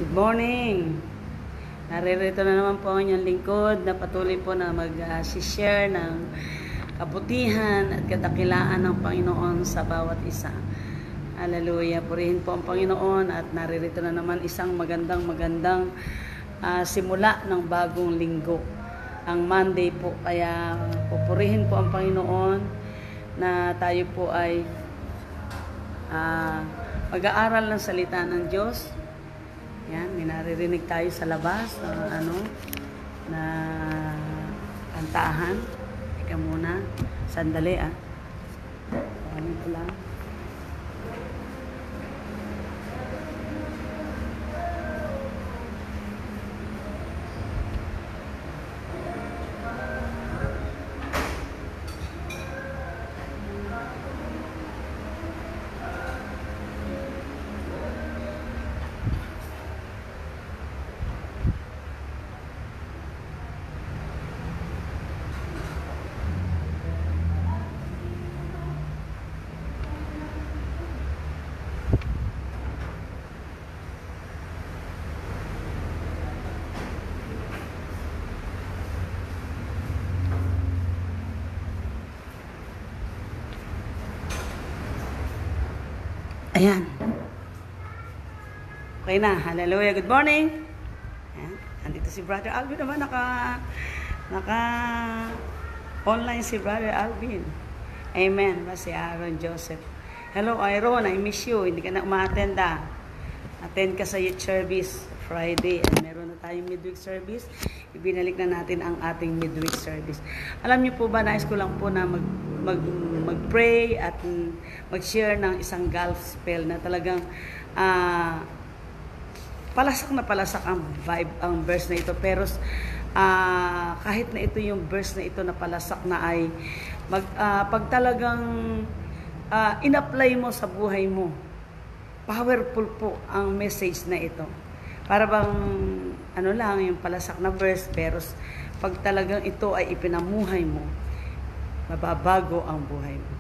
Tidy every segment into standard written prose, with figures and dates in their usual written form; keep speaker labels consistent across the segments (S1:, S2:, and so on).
S1: Good morning! Naririto na naman po ang inyong lingkod na patuloy po na mag-share ng kabutihan at kadakilaan ng Panginoon sa bawat isa. Hallelujah! Purihin po ang Panginoon at naririto na naman isang magandang simula ng bagong linggo. Ang Monday po, kaya pupurihin po ang Panginoon na tayo po ay mag-aaral ng salita ng Diyos. Yan, may naririnig tayo sa labas na kantahan. Ika muna, sandali Ano ko lang. Ayan. Okay na. Hallelujah. Good morning. Ayan. Andito si Brother Alvin naman. Online si Brother Alvin. Amen. Si Aaron Joseph. Hello, Aaron. I miss you. Hindi ka na umaattend Attend ka sa youth service Friday. And meron na tayong midweek service. Ibinalik na natin ang ating midweek service. Alam niyo po ba, nais ko lang po na mag-pray at mag-share ng isang gospel na talagang palasak ang vibe, ang verse na ito. Pero kahit na ito yung verse na ito na palasak na ay pag talagang in-apply mo sa buhay mo, powerful po ang message na ito. Para bang yung palasak na verse, pero pag talagang ito ay ipinamuhay mo, mababago ang buhay mo.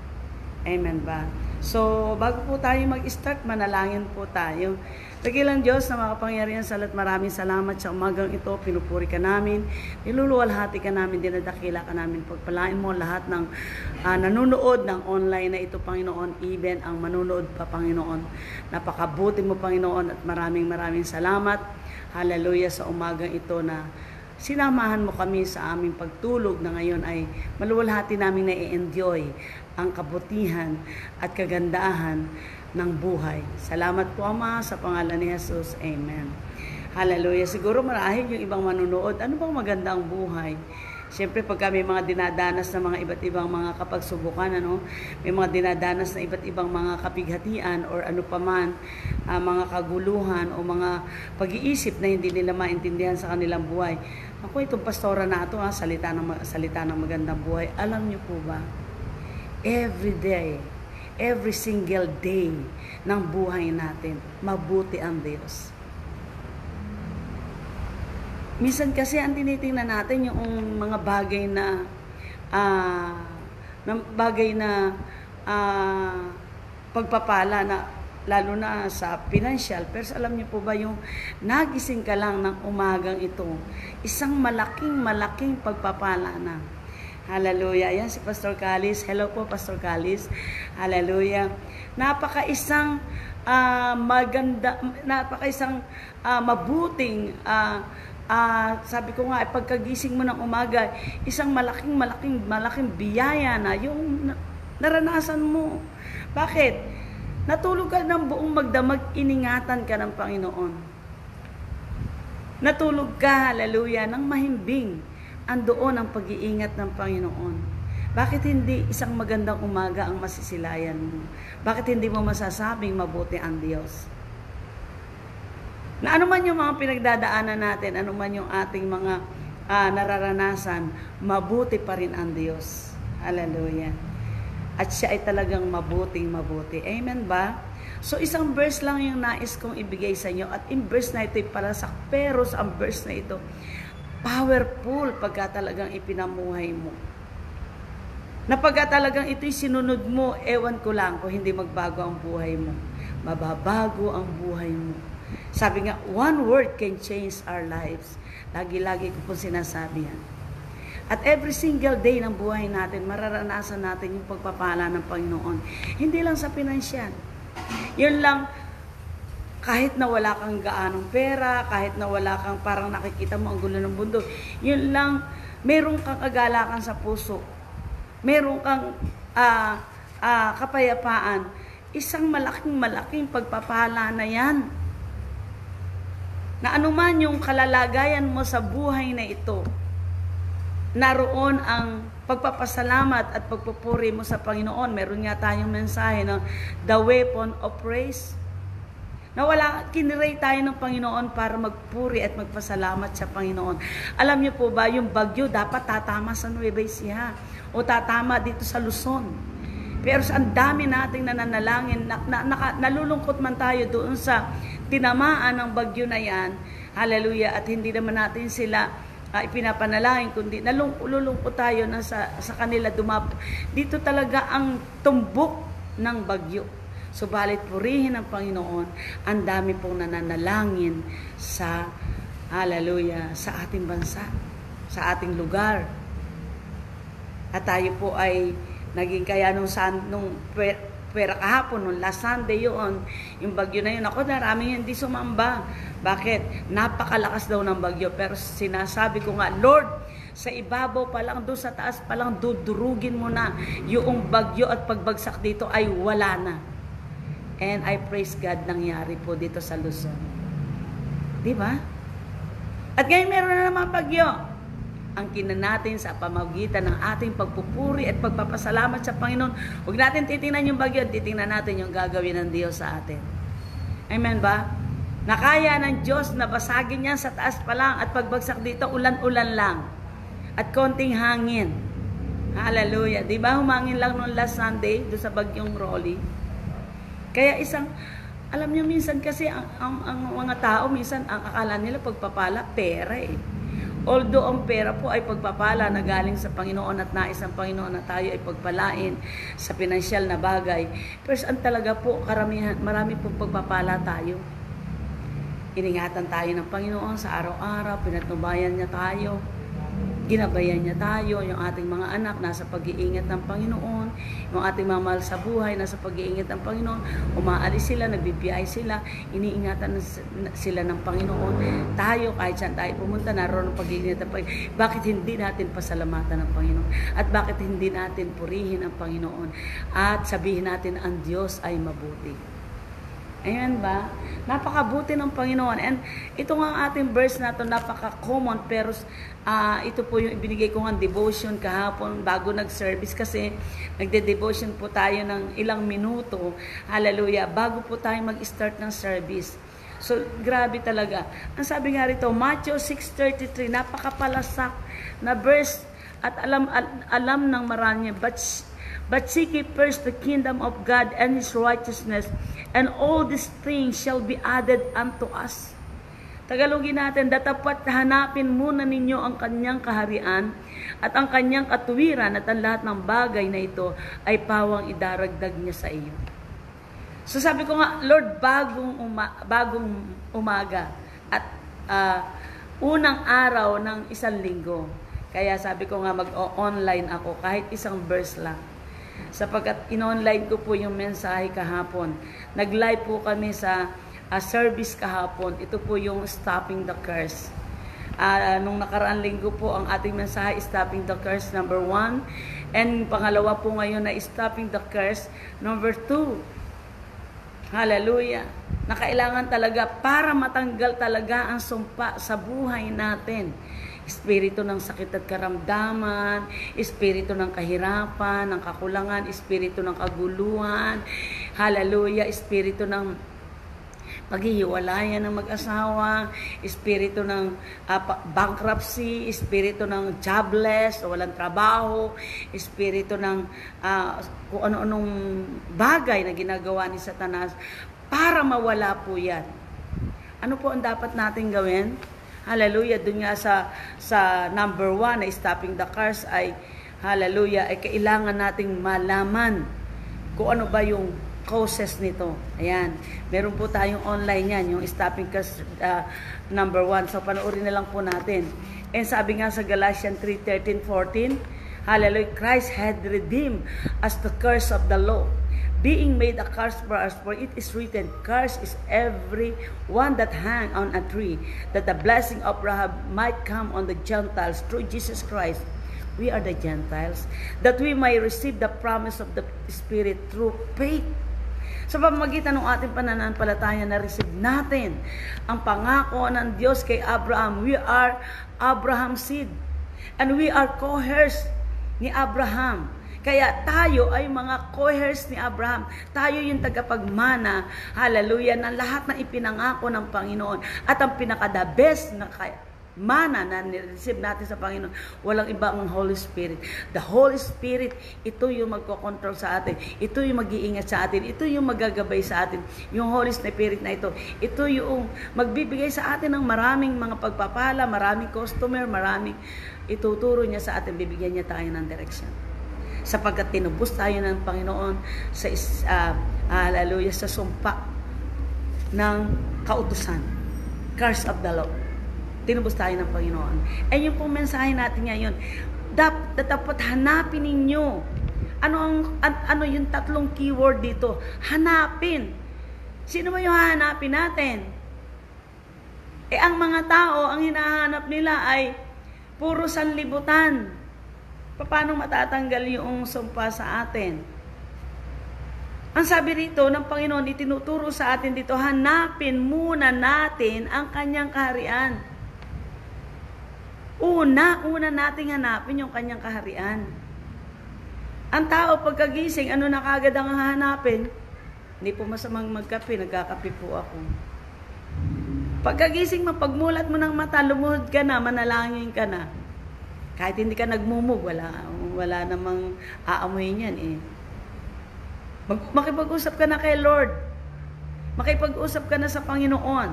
S1: Amen ba? So, bago po tayo mag-start, manalangin po tayo. Dakilang Diyos na makapangyarihan sa lahat, maraming salamat sa umagang ito. Pinupuri ka namin, niluluwalhati ka namin, dinadakila ka namin. Pagpalain mo lahat ng nanonood ng online na ito, Panginoon, even ang manonood pa, Panginoon. Napakabuti mo, Panginoon, at maraming salamat. Hallelujah sa umagang ito na sinamahan mo kami sa aming pagtulog na ngayon ay maluwalhati namin na i-enjoy ang kabutihan at kagandahan ng buhay. Salamat po, Ama, sa pangalan ni Jesus. Amen. Hallelujah. Siguro marahil yung ibang manunood, ano bang maganda ang buhay? Siyempre, pagka may mga dinadanas na mga iba't ibang mga kapagsubukan, may mga dinadanas na iba't ibang mga kapighatian or ano paman, mga kaguluhan o mga pag-iisip na hindi nila maintindihan sa kanilang buhay. Ako, itong pastora na ito, salita ng magandang buhay. Alam niyo po ba, every day, every single day ng buhay natin, mabuti ang Diyos. Minsan kasi ang tinitingnan natin yung mga bagay na pagpapala na lalo na sa financial. Pero alam niyo po ba yung nagising ka lang ng umagang ito, isang malaking pagpapala na. Hallelujah. Ayan si Pastor Calis. Hello po, Pastor Calis. Hallelujah. Napakaisang mabuting sabi ko nga, pagkagising mo ng umaga, isang malaking biyaya na yung naranasan mo. Bakit? Natulog ka ng buong magdamag, iningatan ka ng Panginoon. Natulog ka, hallelujah, ng mahimbing. Andoon ang pag-iingat ng Panginoon. Bakit hindi isang magandang umaga ang masisilayan mo? Bakit hindi mo masasabing mabuti ang Diyos? Na anuman yung mga pinagdadaanan natin, anuman yung ating mga nararanasan, mabuti pa rin ang Diyos. Hallelujah. At siya ay talagang mabuti. Amen ba? So isang verse lang yung nais kong ibigay sa inyo. At in verse na ito ay palasak. Pero ang verse na ito, powerful pagka talagang ipinamuhay mo. Na pagka talagang ito'y sinunod mo, ewan ko lang kung hindi magbago ang buhay mo. Mababago ang buhay mo. Sabi nga, one word can change our lives. Lagi-lagi ko po sinasabi yan. At every single day ng buhay natin, mararanasan natin yung pagpapala ng Panginoon. Hindi lang sa pinansyal. Yun lang, kahit na wala kang gaanong pera, kahit na wala kang parang nakikita mo ang gulo ng mundo, yun lang, meron kang kagalakan sa puso. Meron kang kapayapaan. Isang malaking pagpapala na yan. Na anuman yung kalalagayan mo sa buhay na ito, naroon ang pagpapasalamat at pagpupuri mo sa Panginoon. Meron nga tayong mensahe ng the weapon of praise. Na kiniray tayo ng Panginoon para magpuri at magpasalamat sa Panginoon. Alam niyo po ba, yung bagyo dapat tatama sa Nueva Ecija o tatama dito sa Luzon. Pero ang dami nating nananalangin, nalulungkot man tayo doon sa tinamaan ng bagyo na yan. Hallelujah. At hindi naman natin sila ipinapanalangin, kundi nalulungkot tayo na sa kanila dumapo. Dito talaga ang tumbok ng bagyo. Subalit purihin ang Panginoon, ang dami pong nananalangin sa, hallelujah, sa ating bansa, sa ating lugar. At tayo po ay naging kaya nung pera kahapon, nung last Sunday yun, yung bagyo na yun, ako naraming hindi sumamba. Bakit? Napakalakas daw ng bagyo. Pero sinasabi ko nga, Lord, sa ibabaw pa lang, doon sa taas pa lang, dudurugin mo na yung bagyo at pagbagsak dito ay wala na. And I praise God, nangyari po dito sa Luzon. Diba? At ngayon meron na naman bagyo. Ang kina natin sa pamagitan ng ating pagpupuri at pagpapasalamat sa Panginoon. Huwag natin titingnan yung bagyo, titingnan natin yung gagawin ng Diyos sa atin. Amen ba? Nakaya ng Diyos na basagin niya sa taas pa lang at pagbagsak dito, ulan-ulan lang. At konting hangin. Hallelujah. Di ba humangin lang noong last Sunday doon sa bagyong Rolly? Kaya alam niyo minsan kasi ang mga tao, minsan ang akala nila pagpapala, pera eh. Although ang pera po ay pagpapala na galing sa Panginoon at nais ang Panginoon na tayo ay pagpalain sa pinansyal na bagay. Pero ang talaga po, marami po pagpapala tayo. Iningatan tayo ng Panginoon sa araw-araw, pinatnubayan niya tayo, ginabayan niya tayo, yung ating mga anak nasa pag-iingat ng Panginoon, yung ating mga mahal sa buhay nasa pag-iingat ng Panginoon, umaalis sila, nagbibiyay sila, iniingatan sila ng Panginoon. Tayo, kahit saan tayo pumunta, naroon ang pag-iingat ng Panginoon. Bakit hindi natin pasalamatan ng Panginoon? At bakit hindi natin purihin ang Panginoon? At sabihin natin, ang Diyos ay mabuti. Ayan ba? Napakabuti ng Panginoon. And ito nga ang ating verse na ito, napaka-common, pero ito po yung ibinigay ko ng devotion kahapon bago nag-service kasi nagde-devotion po tayo ng ilang minuto. Hallelujah. Bago po tayo mag-start ng service. So, grabe talaga. Ang sabi nga rito, Matthew 6:33, napakapalasak na verse at alam ng marami. But seek ye first the kingdom of God and His righteousness, and all these things shall be added unto us. Tagalogin natin, datapat hanapin muna ninyo ang kanyang kaharian at ang kanyang katuwiran at ang lahat ng bagay na ito ay pawang idaragdag niya sa iyo. So sabi ko nga, Lord, bagong umaga at unang araw ng isang linggo. Kaya sabi ko nga, mag-online ako kahit isang verse lang. Sapagkat in-online ko po yung mensahe kahapon. Nag-live po kami sa service kahapon. Ito po yung Stopping the Curse. Nung nakaraang linggo po, ang ating mensahe Stopping the Curse number 1. And pangalawa po ngayon na Stopping the Curse number 2. Hallelujah. Na kailangan talaga para matanggal talaga ang sumpa sa buhay natin. Espiritu ng sakit at karamdaman, espiritu ng kahirapan, ng kakulangan, espiritu ng kaguluhan, hallelujah, espiritu ng paghihiwalayan ng mag-asawa, espiritu ng bankruptcy, espiritu ng jobless, o walang trabaho, espiritu ng kung ano-anong bagay na ginagawa ni Satanas, para mawala po yan. Ano po ang dapat natin gawin? Hallelujah, dun nga sa number 1 na Stopping the Curse ay, hallelujah, ay kailangan nating malaman kung ano ba yung causes nito. Ayan. Meron po tayong online yan, yung stopping cause number 1. So, panoorin na lang po natin. And sabi nga sa Galatians 3:13-14, hallelujah, Christ had redeemed us the curse of the law, being made a curse for us, for it is written, cursed is every one that hang on a tree, that the blessing of Abraham might come on the Gentiles through Jesus Christ. We are the Gentiles, that we may receive the promise of the Spirit through faith. Sa pamamagitan ng ating pananampalataya na receive natin ang pangako ng Diyos kay Abraham. We are Abraham's seed, and we are co-heirs ni Abraham. Kaya tayo ay mga co-heirs ni Abraham. Tayo yung tagapagmana, hallelujah, ng lahat na ipinangako ng Panginoon. At ang pinaka-the best na mana na nireceive natin sa Panginoon, walang iba ang Holy Spirit. The Holy Spirit, ito yung magkocontrol sa atin. Ito yung mag-iingat sa atin. Ito yung magagabay sa atin. Yung Holy Spirit na ito yung magbibigay sa atin ng maraming mga pagpapala, maraming customer, maraming ituturo niya sa atin, bibigyan niya tayo ng direction. Sapagkat tinubos tayo ng Panginoon sa hallelujah, sa sumpa ng kautusan. Curse of the law. Tinubos tayo ng Panginoon. And yung pong mensahe natin ngayon, dapat hanapin ninyo. Ano yung tatlong keyword dito? Hanapin. Sino ba yung hanapin natin? Ang mga tao, ang hinahanap nila ay puro sanlibutan. Paano matatanggal yung sumpa sa atin? Ang sabi rito ng Panginoon, itinuturo sa atin dito, hanapin muna natin ang kanyang kaharian. Una nating hanapin yung kanyang kaharian. Ang tao pagkagising, ano na kagad ang hahanapin? Hindi po masamang magkape, nagkakape po ako. Pagkagising mo, pagmulat mo ng mata, lumuhod ka na, manalangin ka na. Kahit hindi ka nagmumug, wala namang aamoy niyan eh. Makipag-usap ka na kay Lord. Makipag-usap ka na sa Panginoon.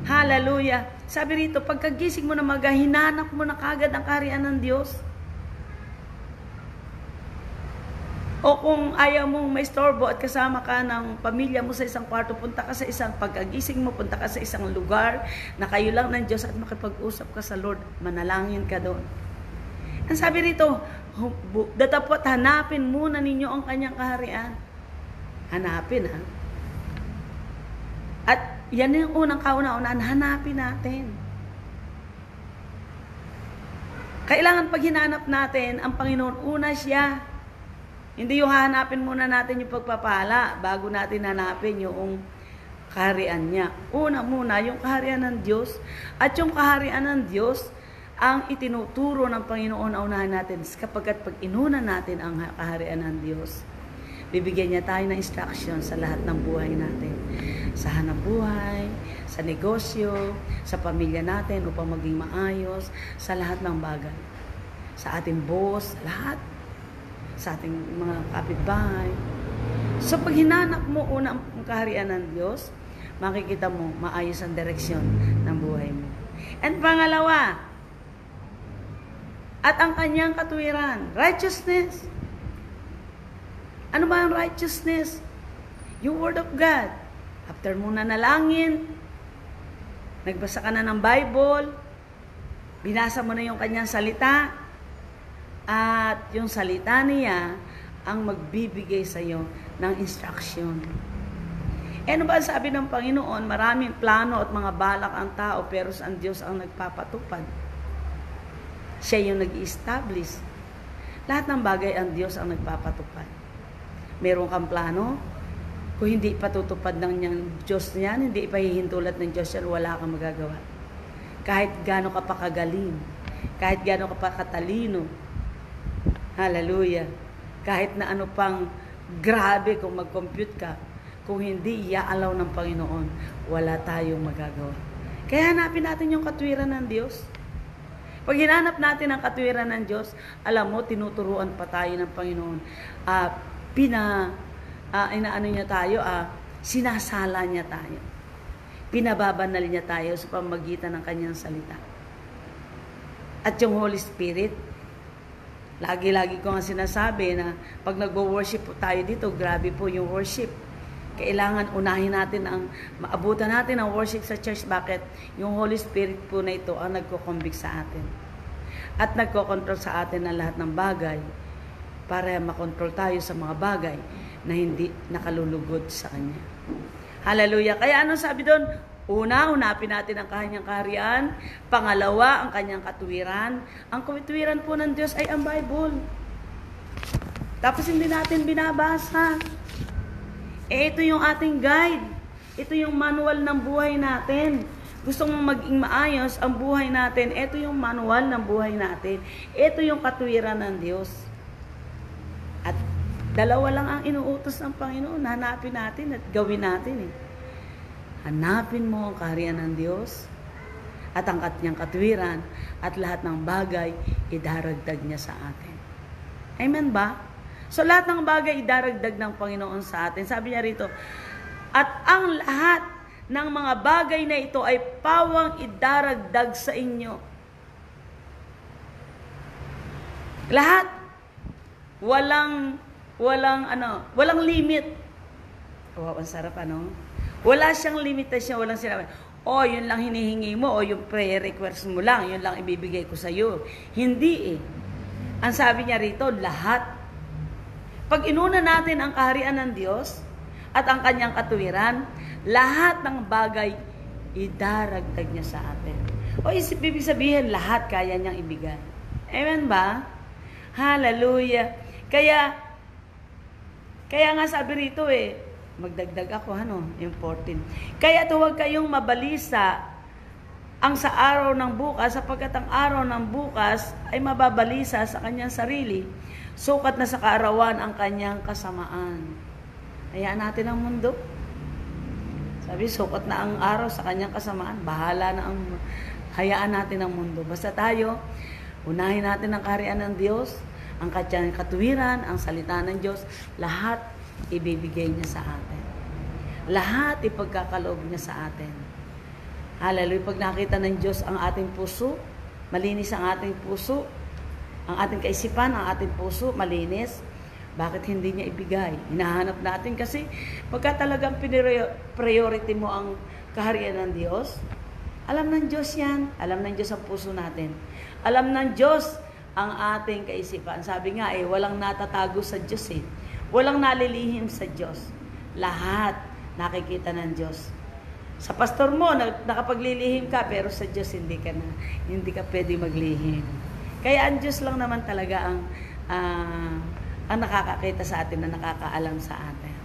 S1: Hallelujah. Sabi rito, pagkagising mo na hinanap mo na kagad ang kaharian ng Diyos. O kung ayaw mong may istorbo at kasama ka ng pamilya mo sa isang kwarto, punta ka sa pagkagising mo, punta ka sa isang lugar na kayo lang ng Diyos at makipag-usap ka sa Lord. Manalangin ka doon. Ang sabi rito, dapat hanapin muna ninyo ang kanyang kaharian. Hanapin, ha? At yan yung unang kauna-unaan, hanapin natin. Kailangan pag hinanap natin ang Panginoon, una siya. Hindi yung hahanapin muna natin yung pagpapala bago natin hanapin yung kaharian niya. Una muna, yung kaharian ng Diyos. At yung kaharian ng Diyos, ang itinuturo ng Panginoon na unahan natin. Kapag inuna natin ang kaharian ng Diyos, bibigyan niya tayo ng instruction sa lahat ng buhay natin. Sa hanap buhay, sa negosyo, sa pamilya natin upang maging maayos, sa lahat ng bagay. Sa ating boss, lahat. Sa ating mga kapitbahay. So pag hinanap mo una ang kaharian ng Diyos, makikita mo maayos ang direksyon ng buhay mo. And pangalawa, at ang kanyang katuwiran, righteousness. Ano ba ang righteousness? Yung Word of God. After mo na nalangin, nagbasa ka na ng Bible, binasa mo na yung kanyang salita, at yung salita niya ang magbibigay sa iyo ng instruction. Ano ba ang sabi ng Panginoon? Maraming plano at mga balak ang tao, pero ang Diyos ang nagpapatupad. Siya yung nag-i-establish. Lahat ng bagay ang Diyos ang nagpapatupad. Meron kang plano, kung hindi patutupad ng Diyos niyan, hindi ipahihintulad ng Diyos yan, wala kang magagawa. Kahit gaano ka pa kagaling, kahit gaano ka pa katalino, hallelujah, kahit na ano pang grabe kung mag-compute ka, kung hindi iaalaw ng Panginoon, wala tayong magagawa. Kaya hanapin natin yung katuwiran ng Diyos. Pag hinanap natin ang katuwiran ng Diyos, alam mo, tinuturuan pa tayo ng Panginoon. Inaano niya tayo, sinasala niya tayo. Pinababanal niya tayo sa pamamagitan ng kanyang salita. At yung Holy Spirit, lagi-lagi ko nga sinasabi na pag nagwo-worship po tayo dito, grabe po yung worship. Kailangan unahin natin ang maabutan natin ang worship sa church. Bakit? Yung Holy Spirit po na ito ang nagko-convict sa atin. At nagko-control sa atin ng lahat ng bagay para makontrol tayo sa mga bagay na hindi nakalulugod sa Kanya. Hallelujah! Kaya ano sabi doon? Una, unapin natin ang Kanyang kaharian. Pangalawa, ang Kanyang katuwiran. Ang katuwiran po ng Diyos ay ang Bible. Tapos hindi natin binabasa. Ito yung ating guide. Ito yung manual ng buhay natin. Gusto mong maging maayos ang buhay natin, ito yung manual ng buhay natin. Ito yung katuwiran ng Diyos. At dalawa lang ang inuutos ng Panginoon. Hanapin natin at gawin natin. Hanapin mo ang kaharian ng Diyos at ang Kanyang katuwiran at lahat ng bagay idaragdag niya sa atin. Amen ba? So lahat ng bagay idaragdag ng Panginoon sa atin. Sabi niya rito, at ang lahat ng mga bagay na ito ay pawang idaragdag sa inyo. Lahat. Walang limit. Wow, ang sarap ano? Wala siyang limitasyon, walang sinabi, yun lang hinihingi mo, yung prayer request mo lang, yun lang ibibigay ko sa iyo. Hindi Ang sabi niya rito, lahat. Pag inuna natin ang kaharian ng Diyos at ang Kanyang katuwiran, lahat ng bagay idaragdag niya sa atin. Ibig sabihin, lahat kaya niyang ibigay. Amen ba? Hallelujah. Kaya nga sabi rito magdagdag ako, yung 14. Kaya huwag kayong mabalisa ang sa araw ng bukas, sapagkat ang araw ng bukas ay mababalisa sa kanyang sarili, sukat na sa kaarawan ang kanyang kasamaan. Hayaan natin ang mundo. Sabi, sukat na ang araw sa kanyang kasamaan. Bahala na hayaan natin ang mundo. Basta tayo, unahin natin ang kaharian ng Diyos, ang kanyang katuwiran, ang salita ng Diyos, lahat ibibigay niya sa atin. Lahat ipagkakaloob niya sa atin. Hallelujah. Pag nakita ng Diyos ang ating puso, malinis ang ating puso, ang ating kaisipan, ang ating puso, malinis, bakit hindi niya ibigay? Hinahanap natin kasi pagka talagang priority mo ang kaharian ng Diyos, alam ng Diyos yan. Alam ng Diyos ang puso natin. Alam ng Diyos ang ating kaisipan. Sabi nga walang natatago sa Diyos Walang nalilihim sa Diyos. Lahat nakikita ng Diyos. Sa pastor mo, nakapaglilihim ka, pero sa Diyos hindi ka pwede maglihim. Kaya ang Diyos lang naman talaga ang nakakakita sa atin, na nakakaalam sa atin.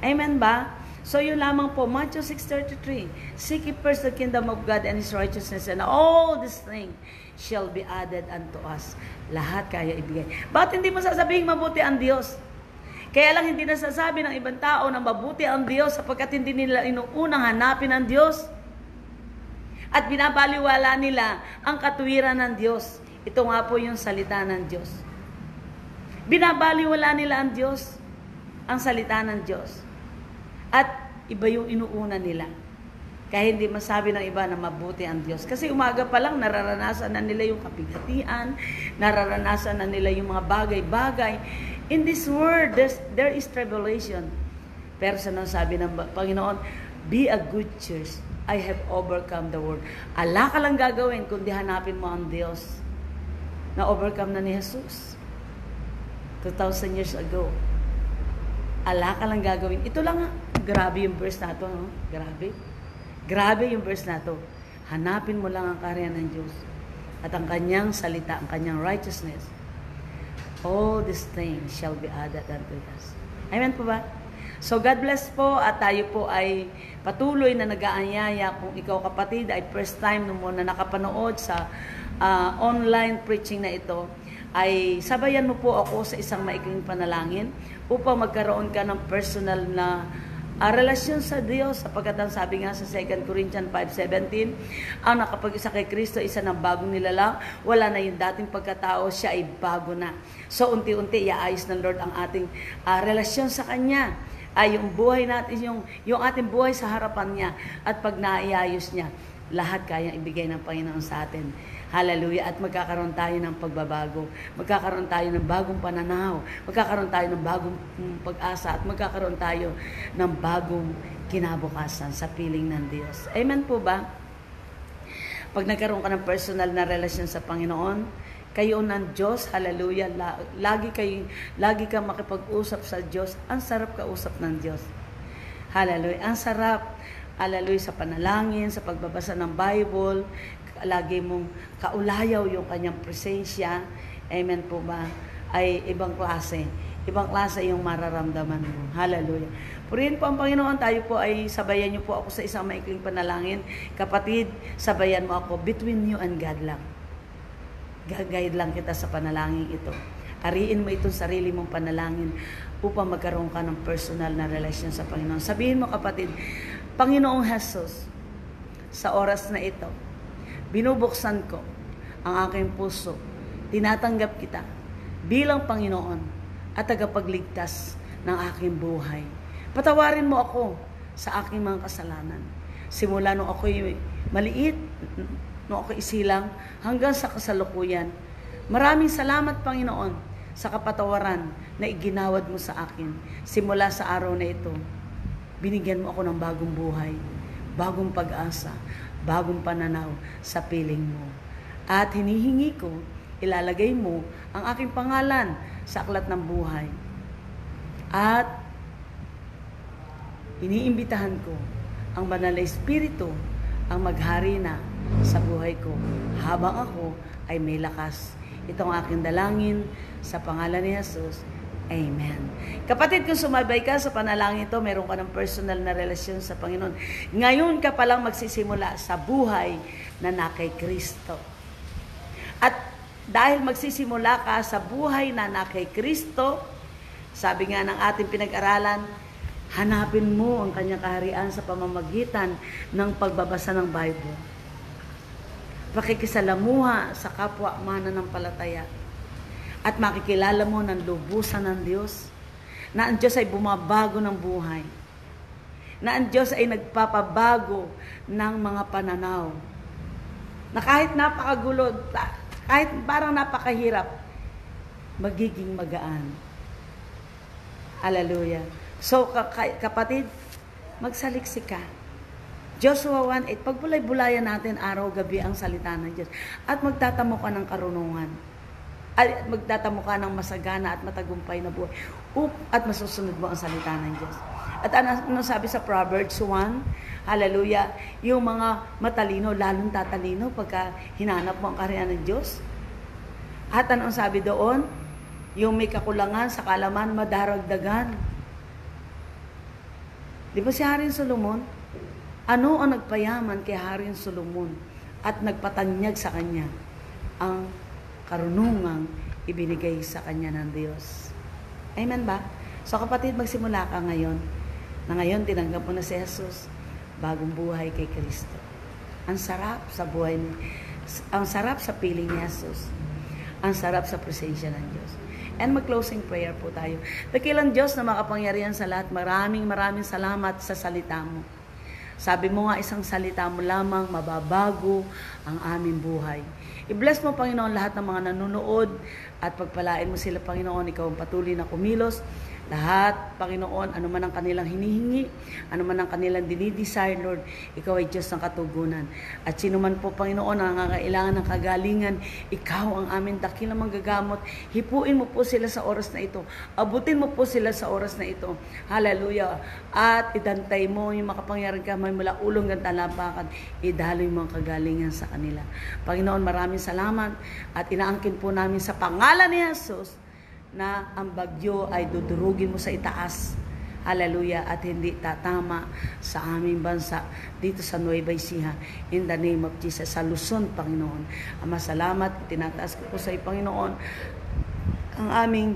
S1: Amen ba? So yun lamang po, Matthew 6:33, seek ye first the kingdom of God and His righteousness, and all these things shall be added unto us. Lahat kaya ibigay. Bakit hindi mo sasabihin mabuti ang Diyos? Kaya lang hindi nasasabi ng ibang tao na mabuti ang Diyos sapagkat hindi nila inuunang hanapin ang Diyos. At binabaliwala nila ang katuwiran ng Diyos. Ito nga po yung salita ng Diyos. Binabaliwala nila ang Diyos, ang salita ng Diyos. At iba yung inuuna nila. Kaya hindi masabi ng iba na mabuti ang Diyos. Kasi umaga pa lang, nararanasan na nila yung kapigatian, nararanasan na nila yung mga bagay-bagay. In this world, there is tribulation. Pero sabi ng Panginoon, be a good church. I have overcome the world. Ala ka lang gagawin kundi hanapin mo ang Diyos na overcome na ni Jesus 2,000 years ago. Ala ka lang gagawin. Ito lang grabe yung verse na ito. No? Grabe yung verse na ito. Hanapin mo lang ang kaharian ng Diyos at ang kanyang salita, ang kanyang righteousness. All these things shall be added unto us. Amen po ba? So God bless po, at tayo po ay patuloy na nag-aanyaya. Kung ikaw kapatid ay first time mo na nakapanood sa online preaching na ito, ay sabayan mo po ako sa isang maikling panalangin upang magkaroon ka ng personal na relasyon sa Diyos, sapagkat ang sabi nga sa 2 Corinthians 5:17, ang nakapag-isa kay Kristo, isa ng bagong nilalang, wala na yung dating pagkatao, siya ay bago na. So unti-unti iaayos ng Lord ang ating relasyon sa Kanya, yung buhay natin, yung ating buhay sa harapan niya, at pag naiayos niya, lahat kayang ibigay ng Panginoon sa atin. Hallelujah. At magkakaroon tayo ng pagbabago. Magkakaroon tayo ng bagong pananaw. Magkakaroon tayo ng bagong pag-asa. At magkakaroon tayo ng bagong kinabukasan sa piling ng Diyos. Amen po ba? Pag nagkaroon ka ng personal na relasyon sa Panginoon, kayo ng Diyos, hallelujah, lagi ka makipag-usap sa Diyos. Ang sarap kausap ng Diyos. Hallelujah. Ang sarap, hallelujah, sa panalangin, sa pagbabasa ng Bible, lagi mong kaulayaw yung kanyang presensya. Amen po ba? Ay ibang klase. Ibang klase yung mararamdaman mo. Hallelujah. Purihin po ang Panginoon. Tayo po ay sabayan niyo po ako sa isang maikling panalangin. Kapatid, sabayan mo ako. Between you and God lang. Gagayad lang kita sa panalangin ito. Ariin mo itong sarili mong panalangin upang magkaroon ka ng personal na relasyon sa Panginoon. Sabihin mo, kapatid, Panginoong Jesus, sa oras na ito, binubuksan ko ang aking puso. Tinatanggap kita bilang Panginoon at tagapagligtas ng aking buhay. Patawarin mo ako sa aking mga kasalanan. Simula nung ako'y maliit, nung ako'y isilang, hanggang sa kasalukuyan. Maraming salamat, Panginoon, sa kapatawaran na iginawad mo sa akin. Simula sa araw na ito, binigyan mo ako ng bagong buhay, bagong pag-asa, bagong pananaw sa piling mo. At hinihingi ko, ilalagay mo ang aking pangalan sa aklat ng buhay. At iniimbitahan ko ang Banal na Espiritu ang maghari na sa buhay ko habang ako ay may lakas. Ito ang aking dalangin sa pangalan ni Jesus. Amen. Kapatid, kung sumabay ka sa panalangin ito, meron ka ng personal na relasyon sa Panginoon. Ngayon ka palang magsisimula sa buhay na kay Kristo. At dahil magsisimula ka sa buhay na kay Kristo, sabi nga ng ating pinag-aralan, hanapin mo ang kanyang kaharian sa pamamagitan ng pagbabasa ng Bible. Pakikisalamuha sa kapwa mananampalataya. At makikilala mo ng lubusan ng Diyos, na ang Diyos ay bumabago ng buhay, na ang Diyos ay nagpapabago ng mga pananaw, na kahit napakagulo, kahit parang napakahirap, magiging magaan. Hallelujah. So, kapatid, magsaliksik ka. Joshua 1:8, pagbulay-bulayan natin araw-gabi ang salita ng Diyos at magtatamo ka ng karunungan. At magtatamo ka ng masagana at matagumpay na buhay at masusunod mo ang salita ng Diyos. At ano sabi sa Proverbs 1? Hallelujah. Yung mga matalino, lalong tatalino pagka hinanap mo ang kaharian ng Diyos. At anong sabi doon? Yung may kakulangan sa kaalaman, madaragdagan. Di ba si Haring Solomon? Ano ang nagpayaman kay Haring Solomon at nagpatanyag sa kanya? Ang karunungang ibinigay sa kanya ng Diyos. Amen ba? So kapatid, magsimula ka ngayon. Na ngayon, tinanggap mo na si Jesus. Bagong buhay kay Kristo. Ang sarap sa buhay ni, ang sarap sa piling ni Jesus. Ang sarap sa presensya ng Diyos. And mag-closing prayer po tayo. Dakilang Diyos na makapangyarihan sa lahat, maraming salamat sa salita mo. Sabi mo nga, isang salita mo lamang, mababago ang aming buhay. I-bless mo, Panginoon, lahat ng mga nanonood at pagpalain mo sila, Panginoon. Ikaw ang patuloy na kumilos. Lahat, Panginoon, ano man ang kanilang hinihingi, ano man ang kanilang dinidesire, Lord, Ikaw ay Diyos ng katugunan. At sino man po, Panginoon, ang nangangailangan ng kagalingan, Ikaw ang aming dakilang manggagamot. Hipuin mo po sila sa oras na ito. Abutin mo po sila sa oras na ito. Hallelujah. At idantay mo yung makapangyarihan kamay mula ulong ng talampakan. Idaloy mo ang kagalingan sa kanila. Panginoon, maraming salamat at inaangkin po namin sa pangalan ni Jesus na ang bagyo ay dudurugin mo sa itaas. Hallelujah. At hindi tatama sa aming bansa dito sa Nueva Ecija. In the name of Jesus. Sa Luzon, Panginoon. Ama, salamat. Tinataas ko po sa iyo, Panginoon, ang aming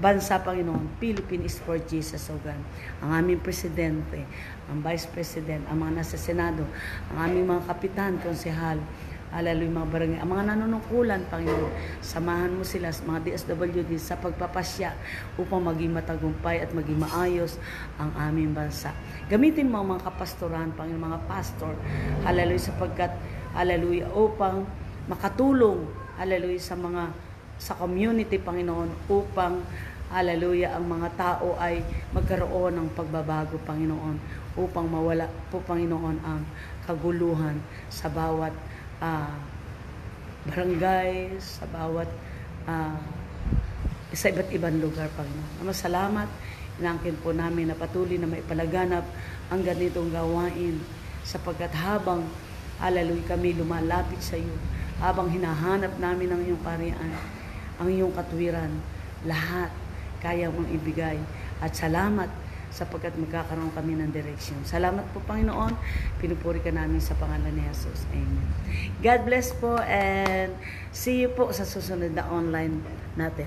S1: bansa, Panginoon. Philippines for Jesus, O God. Ang aming presidente, ang vice president, ang mga nasa Senado, ang aming mga kapitan, konsehal, Hallelujah, mga barangay, ang mga nanunungkulan, Panginoon, samahan mo sila, mga DSWD, sa pagpapasya upang maging matagumpay at maging maayos ang aming bansa. Gamitin mo ang mga kapastoran, Panginoon, mga pastor, hallelujah, sapagkat, hallelujah, upang makatulong, hallelujah, sa community, Panginoon, upang, hallelujah, ang mga tao ay magkaroon ng pagbabago, Panginoon, upang mawala po, Panginoon, ang kaguluhan sa bawat barangay, sa bawat sa iba't ibang lugar, Panginoon. Salamat, inangkin po namin na patuloy na maipalaganap ang ganitong gawain sapagkat habang, hallelujah, kami lumalapit sa iyo, habang hinahanap namin ang iyong parian, ang iyong katwiran, lahat kaya mong ibigay. At salamat sapagkat magkakaroon kami ng direksyon. Salamat po, Panginoon. Pinupuri ka namin sa pangalan ni Jesus. Amen. God bless po and see you po sa susunod na online natin.